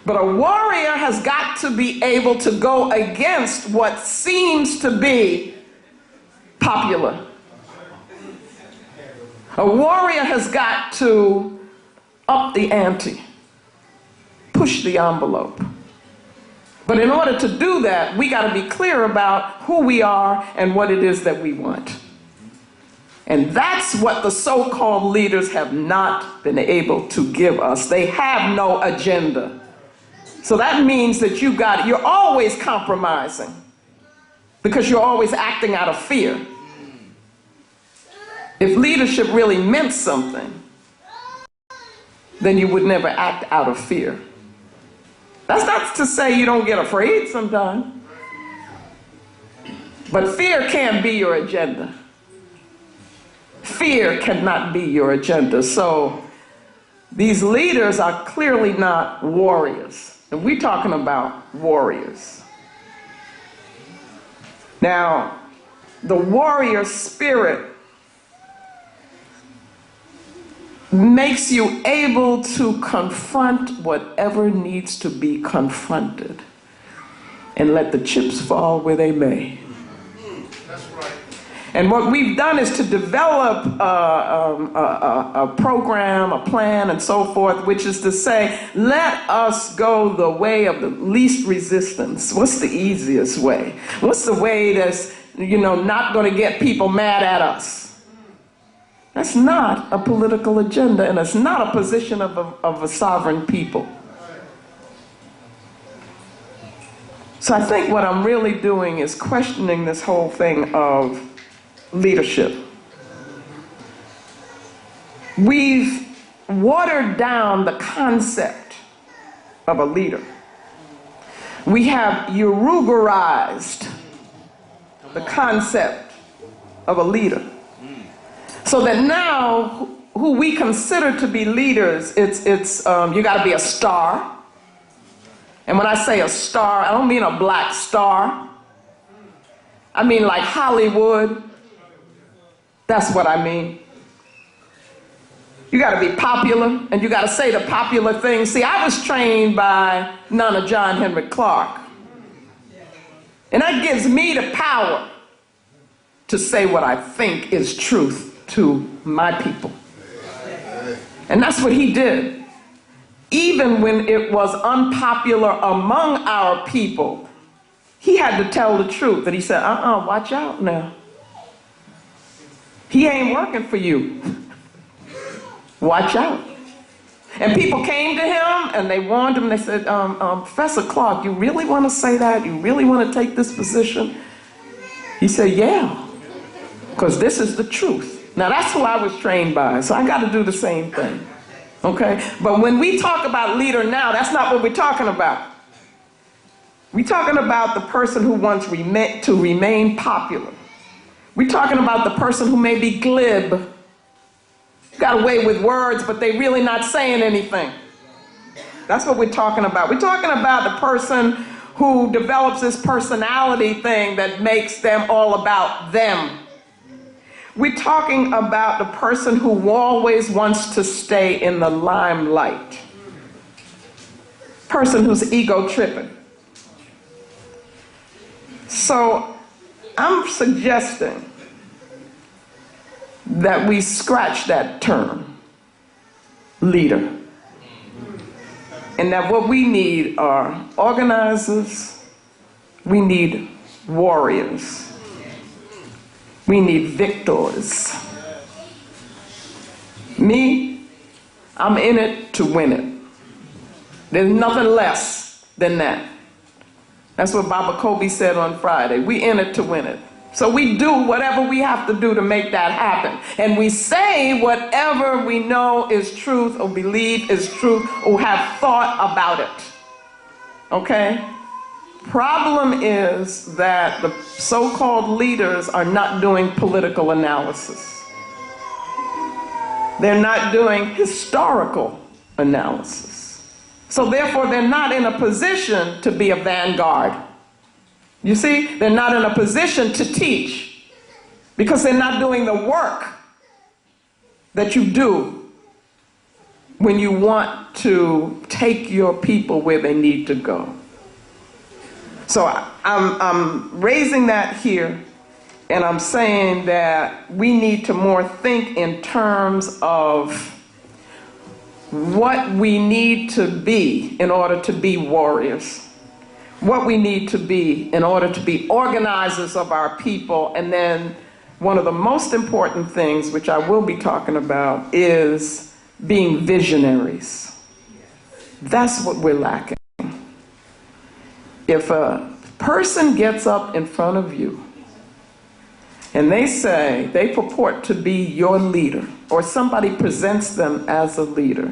But a warrior has got to be able to go against what seems to be popular. A warrior has got to up the ante, push the envelope. But in order to do that, we got to be clear about who we are and what it is that we want. And that's what the so-called leaders have not been able to give us. They have no agenda. So that means that you're always compromising because you're always acting out of fear. If leadership really meant something, then you would never act out of fear. That's not to say you don't get afraid sometimes. But fear can't be your agenda. Fear cannot be your agenda. So these leaders are clearly not warriors. And we're talking about warriors. Now, the warrior spirit makes you able to confront whatever needs to be confronted and let the chips fall where they may. That's right. And what we've done is to develop a program, a plan, and so forth, which is to say, let us go the way of the least resistance. What's the easiest way? What's the way that's, not going to get people mad at us? That's not a political agenda, and it's not a position of a sovereign people. So I think what I'm really doing is questioning this whole thing of leadership. We've watered down the concept of a leader. We have Uruguayized the concept of a leader. So that now, who we consider to be leaders, it's you got to be a star. And when I say a star, I don't mean a black star. I mean like Hollywood. That's what I mean. You got to be popular, and you got to say the popular things. See, I was trained by none of John Henry Clark. And that gives me the power to say what I think is truth to my people. And that's what he did. Even when it was unpopular among our people, he had to tell the truth. And he said, watch out now. He ain't working for you. Watch out. And people came to him and they warned him. They said, Professor Clark, you really want to say that? You really want to take this position? He said, yeah, because this is the truth. Now that's who I was trained by, so I got to do the same thing, okay? But when we talk about leader now, that's not what we're talking about. We're talking about the person who wants to remain popular. We're talking about the person who may be glib, got away with words, but they really not saying anything. That's what we're talking about. We're talking about the person who develops this personality thing that makes them all about them. We're talking about the person who always wants to stay in the limelight. Person who's ego tripping. So I'm suggesting that we scratch that term, leader. And that what we need are organizers, we need warriors. We need victors. Me, I'm in it to win it. There's nothing less than that. That's what Baba Kobe said on Friday. We in it to win it. So we do whatever we have to do to make that happen. And we say whatever we know is truth or believe is truth or have thought about it. Okay? Problem is that the so-called leaders are not doing political analysis. They're not doing historical analysis. So therefore, they're not in a position to be a vanguard. You see, they're not in a position to teach because they're not doing the work that you do when you want to take your people where they need to go. So I'm raising that here, and I'm saying that we need to more think in terms of what we need to be in order to be warriors, what we need to be in order to be organizers of our people, and then one of the most important things, which I will be talking about, is being visionaries. That's what we're lacking. If a person gets up in front of you and they say they purport to be your leader, or somebody presents them as a leader,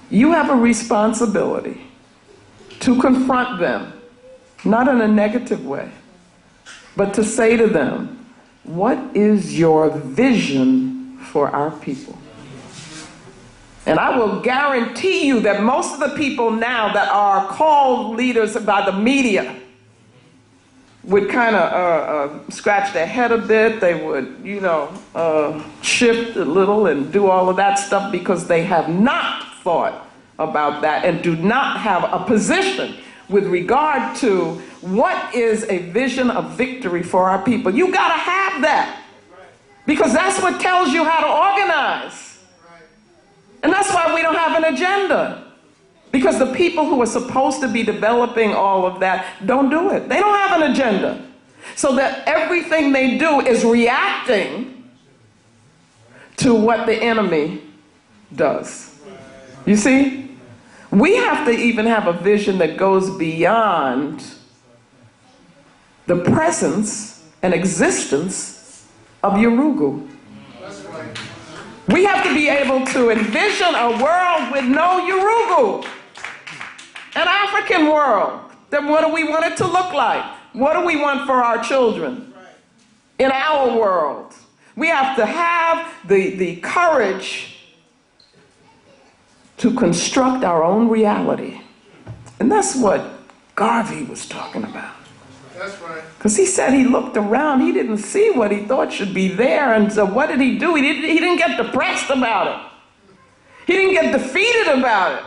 you have a responsibility to confront them, not in a negative way, but to say to them, what is your vision for our people? And I will guarantee you that most of the people now that are called leaders by the media would kind of scratch their head a bit. They would, shift a little and do all of that stuff because they have not thought about that and do not have a position with regard to what is a vision of victory for our people. You got to have that, because that's what tells you how to organize. And that's why we don't have an agenda, because the people who are supposed to be developing all of that don't do it. They don't have an agenda. So that everything they do is reacting to what the enemy does. You see? We have to even have a vision that goes beyond the presence and existence of Urugu. We have to be able to envision a world with no Urugu. An African world. Then what do we want it to look like? What do we want for our children in our world? We have to have the courage to construct our own reality. And that's what Garvey was talking about. That's right. Because he said he looked around, he didn't see what he thought should be there, and so what did he do? He didn't get depressed about it. He didn't get defeated about it.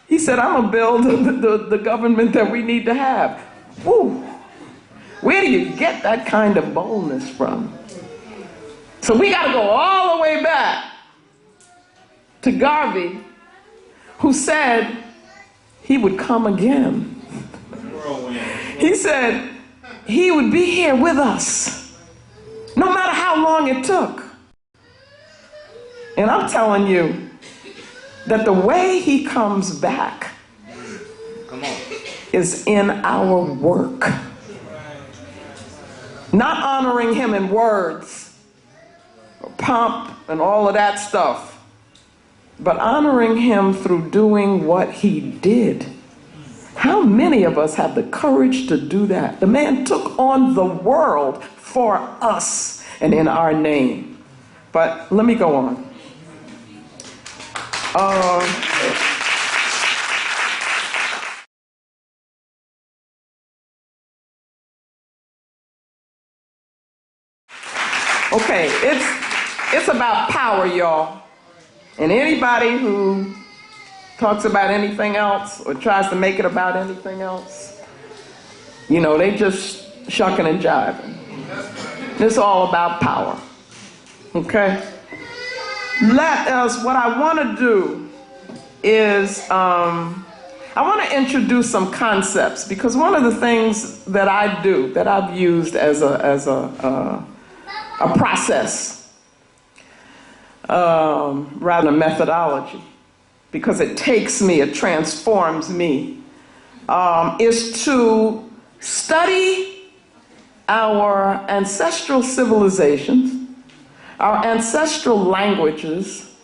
He said, I'm going to build the government that we need to have. Woo! Where do you get that kind of boldness from? So we got to go all the way back to Garvey, who said he would come again. He said he would be here with us, no matter how long it took. And I'm telling you that the way he comes back is in our work. Not honoring him in words, or pomp and all of that stuff, but honoring him through doing what he did. How many of us have the courage to do that? The man took on the world for us and in our name. But let me go on. Okay, it's about power, y'all. And anybody who talks about anything else or tries to make it about anything else, they just shucking and jiving. It's all about power. Okay? What I want to do is, I want to introduce some concepts, because one of the things that I do, that I've used as a process, rather than a methodology, because it takes me, it transforms me, is to study our ancestral civilizations, our ancestral languages,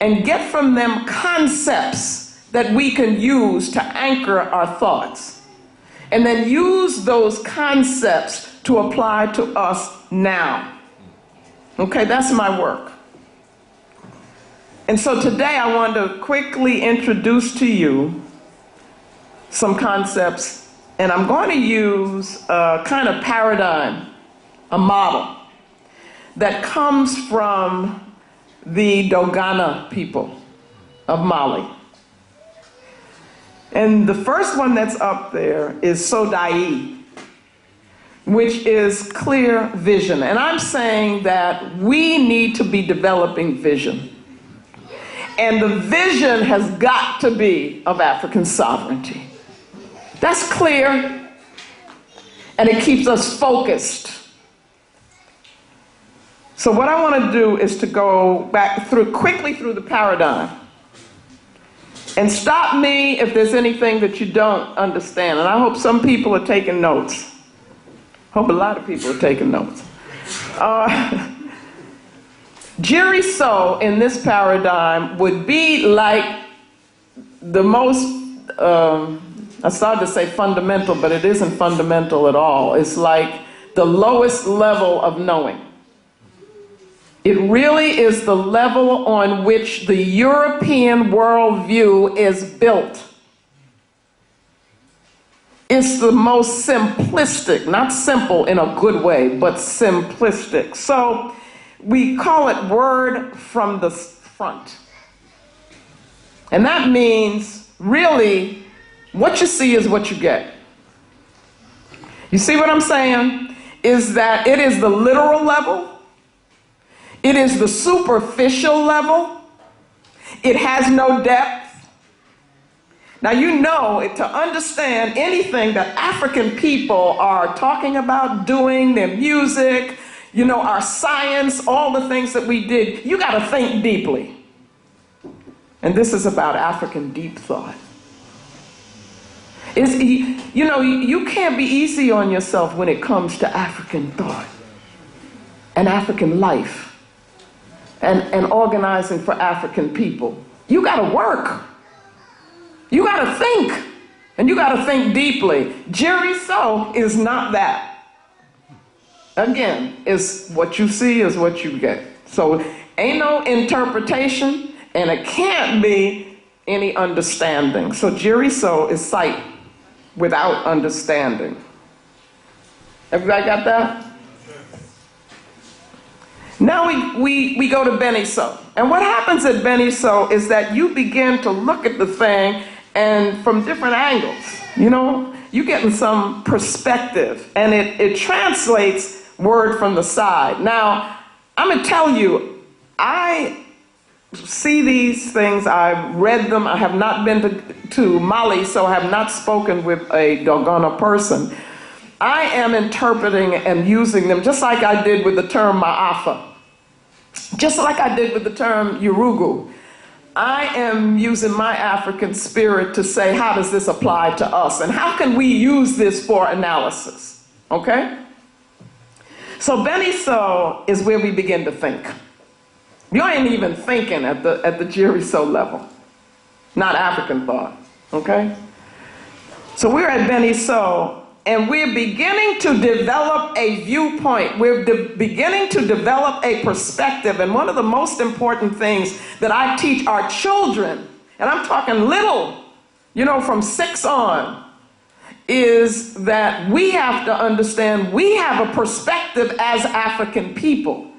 and get from them concepts that we can use to anchor our thoughts, and then use those concepts to apply to us now. Okay, that's my work. And so today I want to quickly introduce to you some concepts, and I'm going to use a kind of paradigm, a model, that comes from the Dogana people of Mali. And the first one that's up there is Sodai, which is clear vision. And I'm saying that we need to be developing vision. And the vision has got to be of African sovereignty. That's clear. And it keeps us focused. So what I want to do is to go back quickly through the paradigm. And stop me if there's anything that you don't understand. And I hope some people are taking notes. Hope a lot of people are taking notes. Jiriso in this paradigm would be like the most, I started to say fundamental, but it isn't fundamental at all. It's like the lowest level of knowing. It really is the level on which the European worldview is built. It's the most simplistic, not simple in a good way, but simplistic. So we call it word from the front. And that means really what you see is what you get. You see what I'm saying? Is that it is the literal level. It is the superficial level. It has no depth. Now, you know, to understand anything that African people are talking about, doing, their music, you know, our science, all the things that we did, you got to think deeply. And this is about African deep thought. You know, you can't be easy on yourself when it comes to African thought and African life and organizing for African people. You got to work. You got to think, and you got to think deeply. Jiriso is not that. Again, it's what you see is what you get. So ain't no interpretation, and it can't be any understanding. So Jiriso is sight without understanding. Everybody got that? Now we go to Beniso. And what happens at Beniso is that you begin to look at the thing and from different angles. You know, you're getting some perspective, and it translates word from the side. Now, I'm going to tell you, I see these things, I've read them, I have not been to Mali, so I have not spoken with a Dogona person. I am interpreting and using them just like I did with the term Ma'afa, just like I did with the term Yurugu. I am using my African spirit to say, how does this apply to us? And how can we use this for analysis? Okay? So Beniso is where we begin to think. You ain't even thinking at the Jiriso level. Not African thought. Okay? So we're at Beniso, and we're beginning to develop a viewpoint. We're beginning to develop a perspective. And one of the most important things that I teach our children, and I'm talking little, you know, from 6 on, is that we have to understand we have a perspective as African people.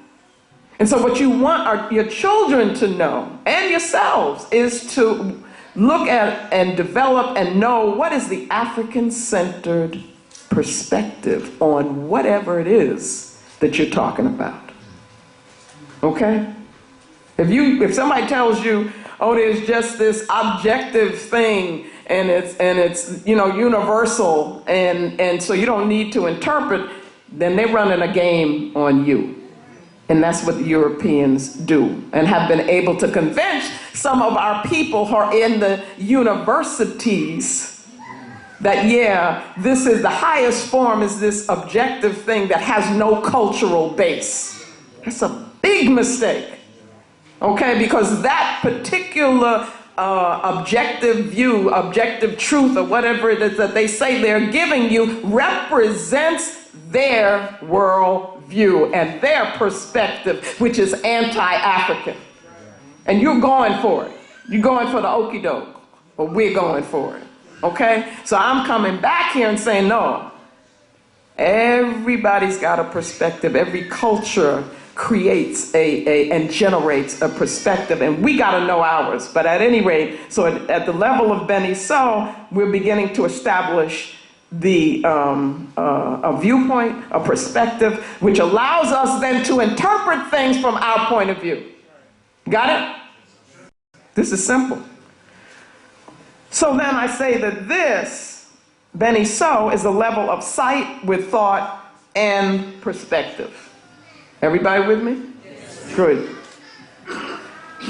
And so what you want your children to know, and yourselves, is to look at and develop and know what is the African-centered perspective on whatever it is that you're talking about. Okay? If somebody tells you, oh, there's just this objective thing and it's you know, universal and so you don't need to interpret, then they're running a game on you. And that's what the Europeans do, and have been able to convince some of our people who are in the universities that, yeah, this is the highest form, is this objective thing that has no cultural base. That's a big mistake, okay? Because that particular objective view, objective truth, or whatever it is that they say they're giving you represents their worldview and their perspective, which is anti-African. And you're going for it. You're going for the okie doke, but we're going for it. Okay? So I'm coming back here and saying, no, everybody's got a perspective. Every culture creates and generates a perspective, and we got to know ours. But at any rate, so at the level of Beni So, we're beginning to establish a viewpoint, a perspective, which allows us then to interpret things from our point of view. Got it? This is simple. So then I say that this, Beni So, is a level of sight with thought and perspective. Everybody with me? Yes. Good.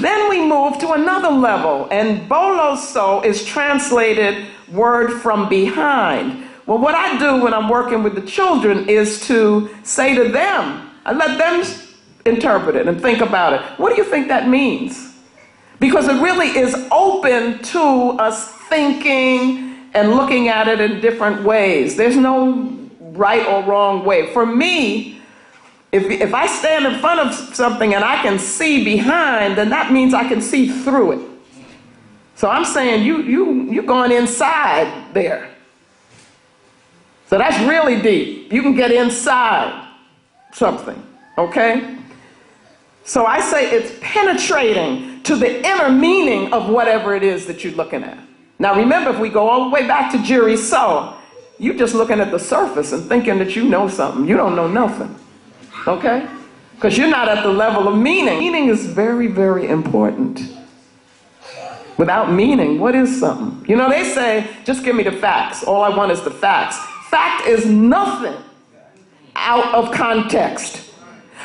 Then we move to another level, and Bolo So is translated word from behind. Well, what I do when I'm working with the children is to say to them, I let them interpret it and think about it. What do you think that means? Because it really is open to us thinking and looking at it in different ways. There's no right or wrong way. For me, if I stand in front of something and I can see behind, then that means I can see through it. So I'm saying you're going inside there. So that's really deep. You can get inside something, okay? So I say it's penetrating to the inner meaning of whatever it is that you're looking at. Now remember, if we go all the way back to Jiri So, you're just looking at the surface and thinking that you know something. You don't know nothing, okay? Because you're not at the level of meaning. Meaning is very, very important. Without meaning, what is something? You know, they say, just give me the facts. All I want is the facts. Fact is nothing out of context.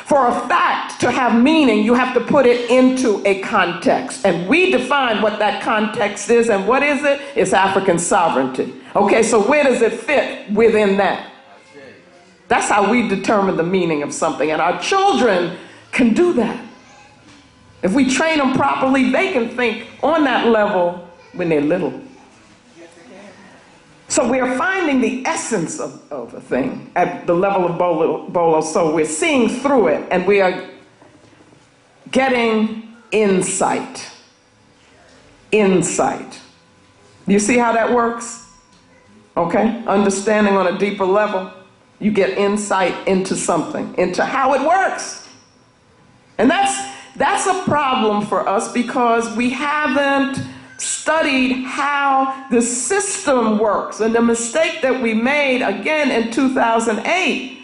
For a fact to have meaning, you have to put it into a context. And we define what that context is, and what is it? It's African sovereignty. Okay, so where does it fit within that? That's how we determine the meaning of something. And our children can do that. If we train them properly, they can think on that level when they're little. So we are finding the essence of a thing at the level of Bolo. So we're seeing through it, and we are getting insight. Insight. Do you see how that works? Okay? Understanding on a deeper level. You get insight into something, into how it works. And that's a problem for us because we haven't studied how the system works. And the mistake that we made, again, in 2008,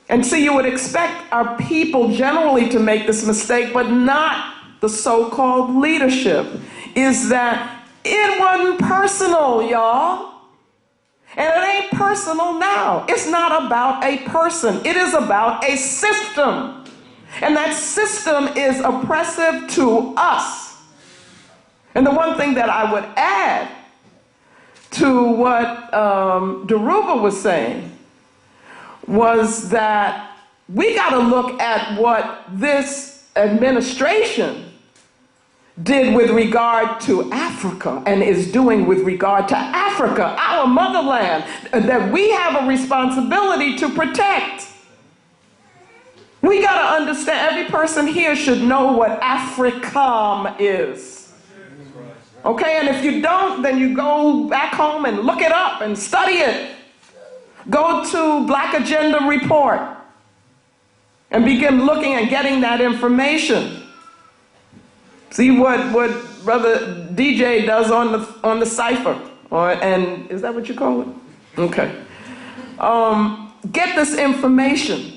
and so you would expect our people generally to make this mistake, but not the so-called leadership, is that it wasn't personal, y'all. And it ain't personal now. It's not about a person. It is about a system. And that system is oppressive to us. And the one thing that I would add to what Dhoruba was saying was that we got to look at what this administration did with regard to Africa and is doing with regard to Africa, our motherland, that we have a responsibility to protect. We got to understand, every person here should know what AFRICOM is. Okay, and if you don't, then you go back home and look it up and study it. Go to Black Agenda Report and begin looking and getting that information. See what Brother DJ does on the cipher, and is that what you call it? Okay. Get this information,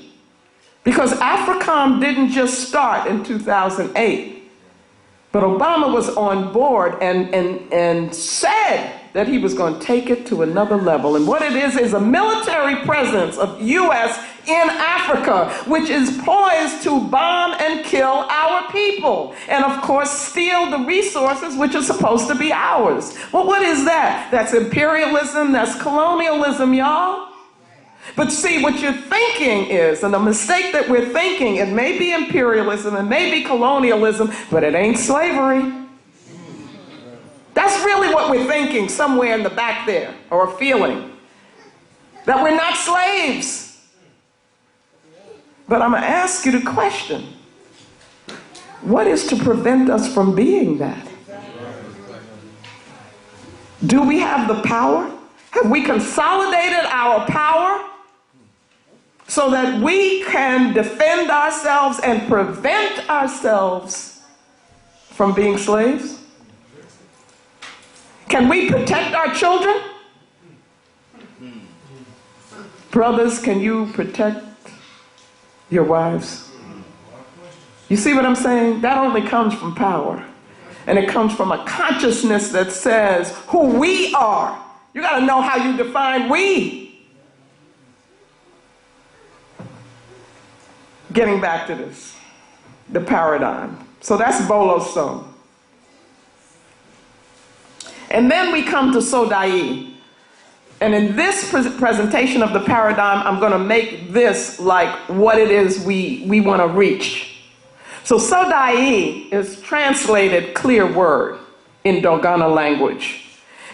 because AFRICOM didn't just start in 2008. But Obama was on board and said that he was going to take it to another level. And what it is a military presence of U.S. in Africa, which is poised to bomb and kill our people. And of course, steal the resources which are supposed to be ours. Well, what is that? That's imperialism, that's colonialism, y'all. But see, what you're thinking is, and the mistake that we're thinking, it may be imperialism, it may be colonialism, but it ain't slavery. That's really what we're thinking somewhere in the back there, or feeling. That we're not slaves. But I'm going to ask you the question. What is to prevent us from being that? Do we have the power? Have we consolidated our power? so that we can defend ourselves and prevent ourselves from being slaves? Can we protect our children? Brothers, can you protect your wives? You see what I'm saying? That only comes from power. And it comes from a consciousness that says who we are. You got to know how you define we. Getting back to this, the paradigm. So that's Boloso. And then we come to Sodai. And in this presentation of the paradigm, I'm going to make this like what it is we want to reach. So Sodai is translated clear word in Dogana language.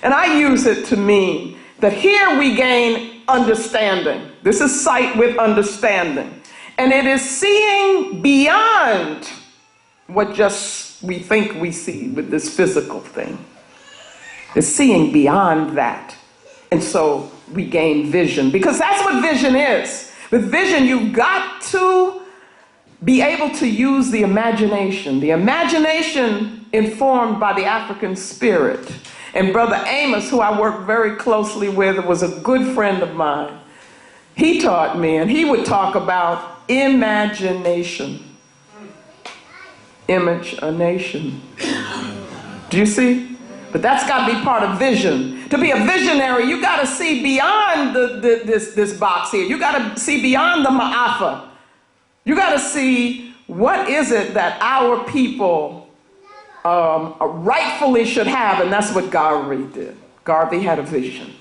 And I use it to mean that here we gain understanding. This is sight with understanding. And it is seeing beyond what just we think we see with this physical thing. It's seeing beyond that. And so we gain vision, because that's what vision is. With vision, you've got to be able to use the imagination informed by the African spirit. And Brother Amos, who I work very closely with, was a good friend of mine. He taught me, and he would talk about imagination. Image a nation. Do you see? But that's got to be part of vision. To be a visionary, you got to see beyond this box here. You got to see beyond the ma'afa. You got to see what is it that our people rightfully should have, and that's what Garvey did. Garvey had a vision.